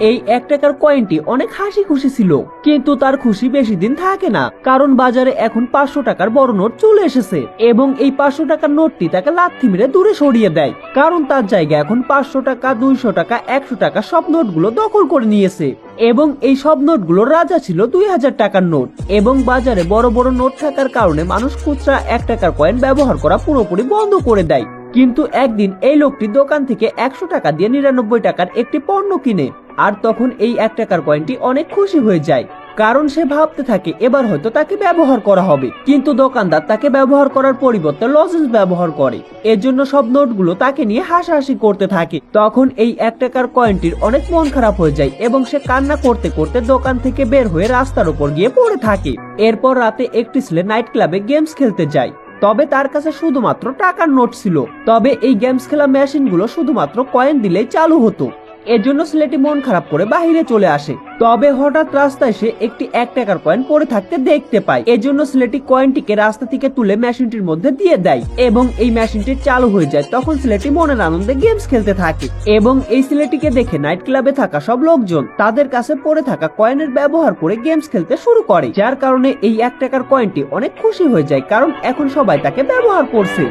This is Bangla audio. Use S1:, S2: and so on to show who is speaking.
S1: এই 1 টাকার কয়েনটি অনেক হাসি খুশি ছিল, কিন্তু তার খুশি বেশি দিন থাকে না, কারণ বাজারে এখন 500 টাকার বড় নোট চলে এসেছে এবং এই 500 টাকার নোটটি তাকে লাথি মেরে দূরে সরিয়ে দেয়, কারণ তার জায়গায় এখন 500 টাকা, 200 টাকা, 100 টাকা সব নোটগুলো দখল করে নিয়েছে। এবং এই সব নোটগুলোর রাজা ছিল 2000 টাকার নোট। এবং বাজারে বড় বড় নোট থাকার কারণে মানুষ খুচরা 1 টাকার কয়েন ব্যবহার করা পুরোপুরি বন্ধ করে দেয়। কিন্তু একদিন এই লোকটি দোকান থেকে 100 টাকা দিয়ে 99 টাকার একটি পণ্য কিনে, আর তখন এই 1 টাকার কয়েনটি অনেক খুশি হয়ে যায়, কারণ সে ভাবতে থাকে এবার হয়তো তাকে ব্যবহার করা হবে। কিন্তু দোকানদার তাকে ব্যবহার করার পরিবর্তে লজেন্স ব্যবহার করে, এর জন্য সব নোটগুলো তাকে নিয়ে হাসাহাসি করতে থাকে। তখন এই 1 টাকার কয়েনটির অনেক মন খারাপ হয়ে যায় এবং সে কান্না করতে করতে দোকান থেকে বের হয়ে রাস্তার উপর গিয়ে পড়ে থাকে। এরপর রাতে একটি ছেলে নাইট ক্লাবে গেমস খেলতে যায়, তবে তার কাছে শুধুমাত্র টাকার নোট ছিল। তবে এই গেমস খেলা মেশিনগুলো শুধুমাত্র কয়েন দিলেই চালু হতো, এজন্য ছেলেটি মন খারাপ করে বাহিরে চলে আসে। তবে হঠাৎ রাস্তায় সে একটি 1 টাকার কয়েন পড়ে থাকতে দেখতে পায়, এজন্য ছেলেটি কয়েনটিকে রাস্তা থেকে তুলে মেশিনটির মধ্যে দিয়ে দেয় এবং এই মেশিনটি চালু হয়ে যায়। তখন ছেলেটি মনের আনন্দে গেমস খেলতে থাকে এবং এই ছেলেটিকে দেখে নাইট ক্লাবে থাকা সব লোকজন তাদের কাছে পড়ে থাকা কয়েনের ব্যবহার করে গেমস খেলতে শুরু করে, যার কারণে এই 1 টাকার কয়েনটি অনেক খুশি হয়ে যায়, কারণ এখন সবাই তাকে ব্যবহার করছে।